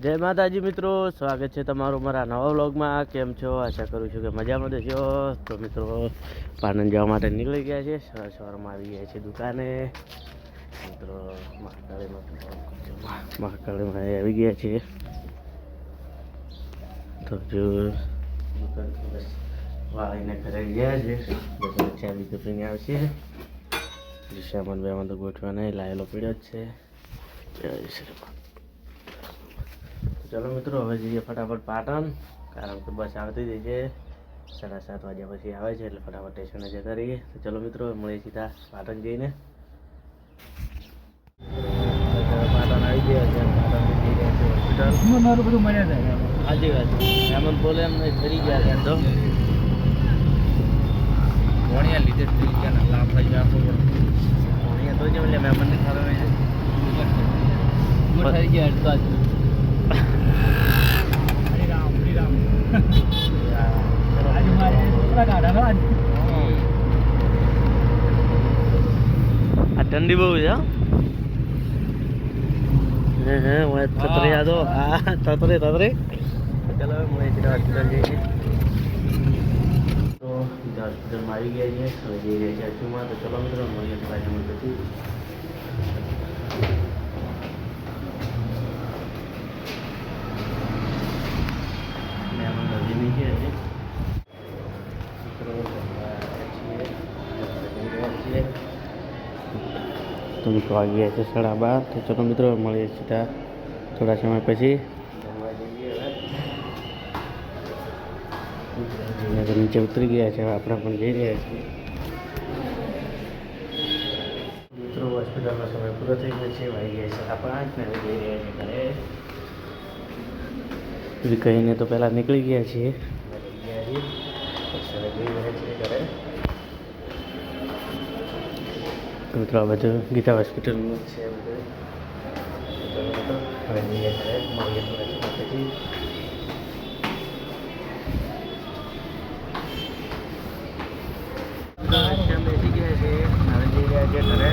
જય માતાજી મિત્રો, સ્વાગત છે તમારું મારા નવા વ્લોગમાં. કેમ છો? આશા કરું છું કે મજામાં છો. તો મિત્રો પાટણ જવા માટે નીકળી ગયા છે. સવારમાં આવી ગયા છે દુકાને. મિત્રો મહાકાળીમાં આવી ગયા છે. તો જો દુકાન બસ વાળીને ઘરે ગયા છે. બસ ચાવી કપીને આવશે. સામાન બેમાન તો ગોઠવા નહીં, લાયેલો પીડ્યો જ છે. જય શ્રી રામ. ચલો મિત્રો, હવે જઈએ ફટાફટ પાટણ, કારણ કે બસ આવતી જ છે. 7:30 વાગ્યા પછી આવે છે, એટલે ફટાફટ સ્ટેશને જતા રહીએ. તો ચલો મિત્રો, મળીએ સીધા પાટણ જઈને. પાટણ આવી ગયા છે. પાટણ જઈ રહ્યા છે હોસ્પિટલ. મારું બધું મળ્યા થાય. સાચી વાત છે. એમ બોલે એમ નહીં, ફરી ગયા ત્યાં તો ભણ્યા લીધે થઈ ગયા. લાભ થઈ ગયા ભણ્યા તો જ એટલે મહેમાનને ખરો થઈ ગયા. આ ઠંડી બહુ છે. તતરે યાદો. હા, તતરે ચલો મળે સીધા હોસ્પિટલ જઈએ છીએ. તો સીધા હોસ્પિટલમાં આવી ગયા છીએ. હવે જઈ રહ્યા છીએ અચુમાં. તો ચલો મિત્રો, મળીએ થોડા સમય પછી. તો મિત્રો આવી ગયા છે 12:30. તો ચલો મિત્રો, મળીએ સીધા થોડા સમય પછી. નીચે ઉતરી ગયા છે. આપણે પણ જઈ રહ્યા છીએ. મિત્રો હોસ્પિટલનો સમય પૂરો થઈ ગયો છે. વાગી ગયા છે 5:30 ને જઈ રહ્યા છે ઘરે. કહીને તો પહેલાં નીકળી ગયા છીએ. ઘરે મિત્રો આ બધું ગીતા હોસ્પિટલનું છે. બધું હવે જઈએ ઘરે, મળીએ થોડા પછી. બેસી ગયા છે. હવે જઈ રહ્યા છે ઘરે.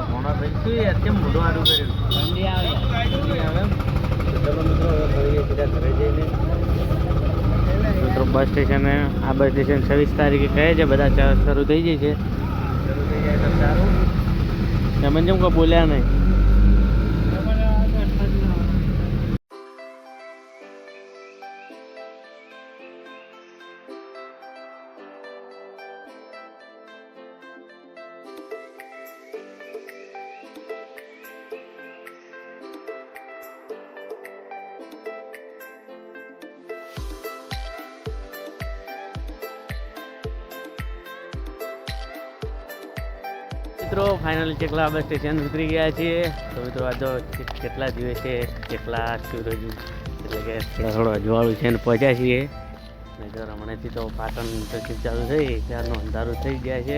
ઘણા ભાઈ શું યાર, કેમ મોઢું આડું કર્યું? ઠંડી આવે. ચલો મિત્રો, હવે મળીએ સીધા ઘરે જઈને. મિત્રો બસ સ્ટેશને, આ બસ સ્ટેશન 26 તારીખે કહે છે. બધા શરૂ થઈ જાય છે. શરૂ થઈ જાય તો સારું. તમે જેમ કોઈ બોલ્યા નહીં. મિત્રો ફાઇનલી ચેકલા બસ સ્ટેશન ઉતરી ગયા છીએ. તો મિત્રો આ તો કેટલા દિવસે ચેકલા સૂરજ એટલે કે થોડો અજવાળું છે ને પહોંચ્યા છીએ. મિત્રો હમણાંથી તો પાટણ ટ્રેફિક ચાલુ થઈ ત્યારનું અંધારું થઈ ગયા છે.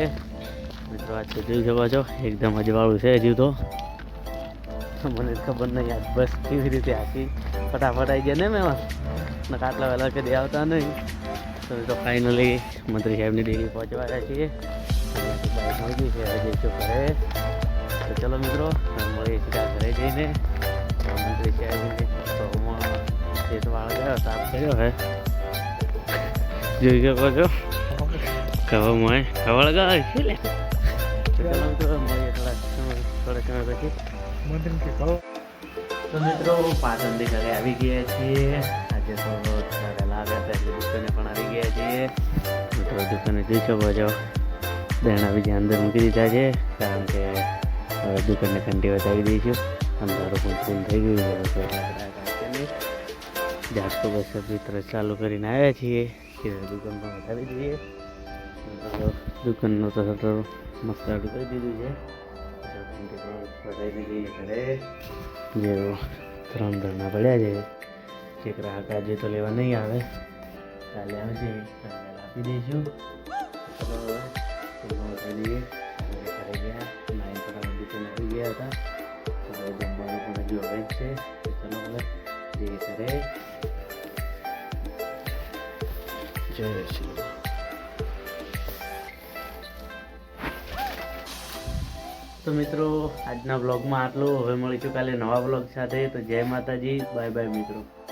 મિત્રો આજ તો જોઈ શકો છો, એકદમ અજવાળું છે હજુ તો. મને ખબર નહીં આજ બસ કેવી રીતે આખી ફટાફટ આવી ગયા ને મેં આટલા વહેલા કદી આવતા નહીં. તો ફાઇનલી મંત્રી સાહેબની ડેરી પહોંચવાયા છીએ. બાઈક મળી છે. હવે જઈશું ઘરે. તો ચલો મિત્રો, મળીએ સીધા ઘરે જઈને. મંત્રી સાહેબની ખેતવાળા ગયો, સાફ કર્યો હે. જોઈ શકો છો કવામાં ખવળ ગયો છે. ચલો મિત્રો, મળીએ થોડા સમય પછી. તો મિત્રો પાટણથી ઘરે આવી ગયા છીએ. આજે તો વહેલા આવ્યા હતા એટલે દુકાને પણ આવી ગયા છીએ. મિત્રો દુકાને જોઈ શકો છો, દહેણા બીજા અંદર મૂકી દીધા છે, કારણ કે હવે દુકાનને ઘંટી વધાવી દઈશું. અંધારું પણ ફૂલ થઈ ગયું છે. ઝાટકો બસ ભીતર ચાલુ કરીને આવ્યા છીએ. દુકાન પણ વધાવી દઈએ. દુકાનનું તો શટર મસ્ત આડું કરી દીધું છે. વધાવીને જઈએ ઘરે. જે 3 ધરના પડ્યા છે. જે ગ્રાહક આજે તો લેવા નહીં આવે, કાલે આવશે, કાલે આપી દઈશું. ચલો હવે જઈએ. ઘરે ગયા, નાઈન ફટાફટ દુકાને આવી ગયા હતા. તો જમવાનું પણ હજુ હવે જ છે. ચલો હવે જઈએ ઘરે. જય શ્રી. તો મિત્રો આજના બ્લોગમાં આટલું. હવે મળીશું કાલે નવા બ્લોગ સાથે. તો જય માતાજી, બાય બાય મિત્રો.